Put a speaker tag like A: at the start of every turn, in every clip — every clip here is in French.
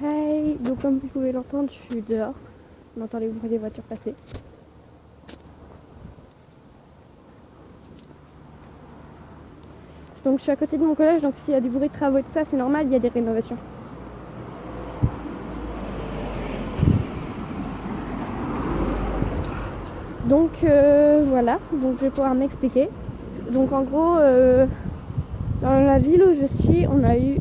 A: Hey, donc comme vous pouvez l'entendre, je suis dehors. On entend les bruits des voitures passer. Donc je suis à côté de mon collège, donc s'il y a des bruits de travaux et tout ça, c'est normal, il y a des rénovations. Donc voilà, donc je vais pouvoir m'expliquer. Donc en gros, dans la ville où je suis, on a eu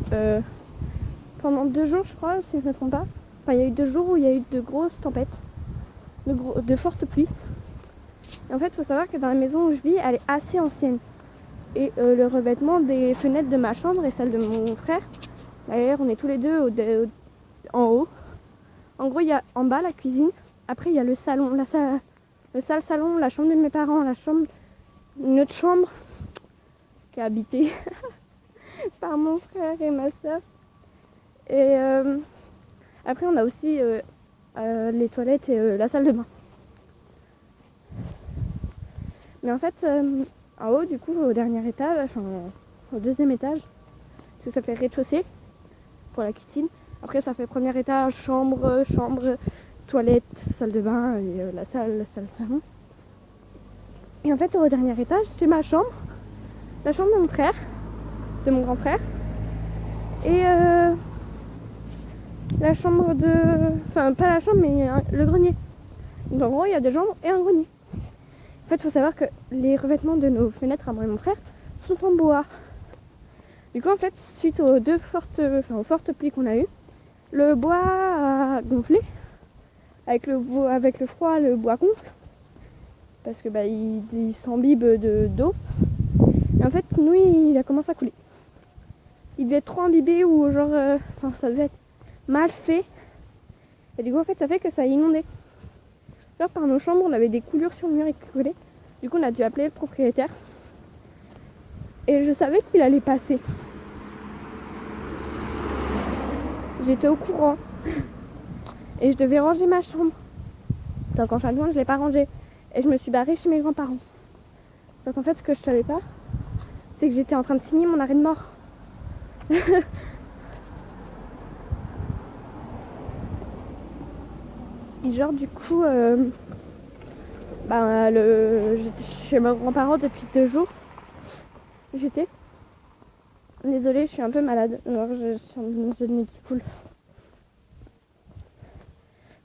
A: pendant 2 jours, je crois, si je ne me trompe pas. Enfin, il y a eu 2 jours où il y a eu de grosses tempêtes, de fortes pluies. Et en fait, il faut savoir que dans la maison où je vis, elle est assez ancienne. Et le revêtement des fenêtres de ma chambre et celle de mon frère, d'ailleurs on est tous les deux en haut. En gros, il y a en bas la cuisine, après il y a le salon, le sale salon, la chambre de mes parents, une autre chambre qui est habitée par mon frère et ma soeur. Et après on a aussi les toilettes et la salle de bain. Mais en fait, en haut, du coup, au dernier étage, enfin au 2e étage, parce que ça fait rez-de-chaussée pour la cuisine. Après, ça fait 1er étage, chambre, toilette, salle de bain et la salle salon. Et en fait, au dernier étage, c'est ma chambre, la chambre de mon frère, de mon grand frère, et la chambre de... Enfin, pas la chambre, mais le grenier. Donc en gros, il y a 2 chambres et un grenier. En fait, il faut savoir que les revêtements de nos fenêtres à moi et mon frère sont en bois. Du coup, en fait, suite aux aux fortes pluies qu'on a eues, le bois a gonflé. Avec le froid, le bois gonfle. Parce que il s'imbibe d'eau. Et en fait, nous, il a commencé à couler. Il devait être trop imbibé ou genre... ça devait être mal fait. Et du coup, en fait, ça fait que ça a inondé. Genre, par nos chambres, on avait des coulures sur le mur qui coulaient. Du coup, on a dû appeler le propriétaire. Et je savais qu'il allait passer. J'étais au courant. Et je devais ranger ma chambre. Donc en fin de compte, je ne l'ai pas rangée. Et je me suis barrée chez mes grands-parents. Donc en fait, ce que je savais pas, c'est que j'étais en train de signer mon arrêt de mort. Et genre du coup, j'étais chez mes grands-parents depuis 2 jours. Désolée, je suis un peu malade. Genre, je suis dans une nez qui coule.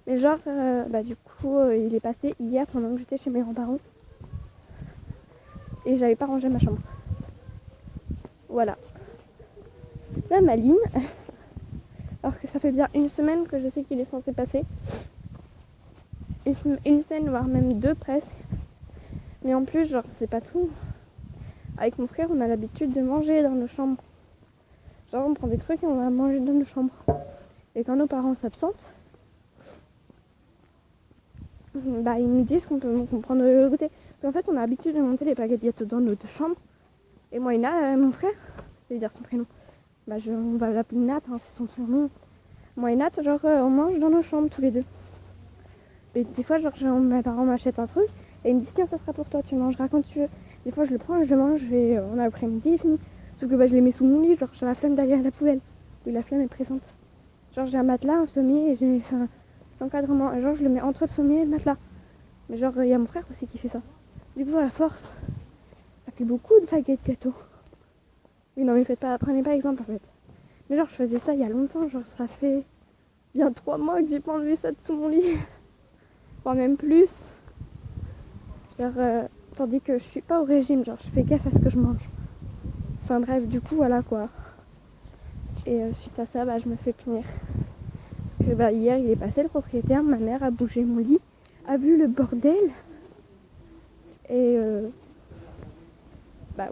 A: Mais genre, du coup, il est passé hier pendant que j'étais chez mes grands-parents. Et j'avais pas rangé ma chambre. Voilà. Là, Maline, alors que ça fait bien 1 semaine que je sais qu'il est censé passer. Une semaine, voire même 2 presque. Mais en plus, genre, c'est pas tout. Avec mon frère, on a l'habitude de manger dans nos chambres. Genre, on prend des trucs et on va manger dans nos chambres. Et quand nos parents s'absentent, ils nous disent qu'on peut prendre le goûter. Parce qu'en fait, on a l'habitude de monter les paquets de gâteaux dans notre chambre. Et moi, mon frère, je vais dire son prénom. On va l'appeler Nat, hein, c'est son surnom. Moi et Nat, genre, on mange dans nos chambres tous les deux. Et des fois, genre, mes parents m'achètent un truc et ils me disent tiens, ça sera pour toi, tu le mangeras quand tu veux. Des fois, je le prends, je le mange et on a l'après-midi est fini. Sauf que je les mets sous mon lit, genre, j'ai la flemme d'aller à la poubelle. Oui, la flemme est présente. Genre, j'ai un matelas, un sommier et j'ai l'encadrement. Et genre, je le mets entre le sommier et le matelas. Mais genre, il y a mon frère aussi qui fait ça. Du coup, à force, ça fait beaucoup de paquets de gâteaux. Oui, non, mais prenez pas exemple en fait. Mais genre, je faisais ça il y a longtemps, genre, ça fait bien 3 mois que j'ai pas enlevé ça de sous mon lit. Voire même plus. Genre, tandis que je suis pas au régime, genre, je fais gaffe à ce que je mange. Enfin bref, du coup, voilà quoi. Et suite à ça, je me fais punir. Parce que hier, il est passé le propriétaire, ma mère a bougé mon lit, a vu le bordel. Et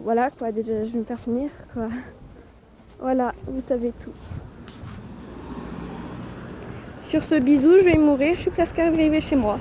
A: voilà quoi, déjà je vais me faire punir quoi. Voilà, vous savez tout. Sur ce bisou, je vais mourir, je suis presque arrivée chez moi.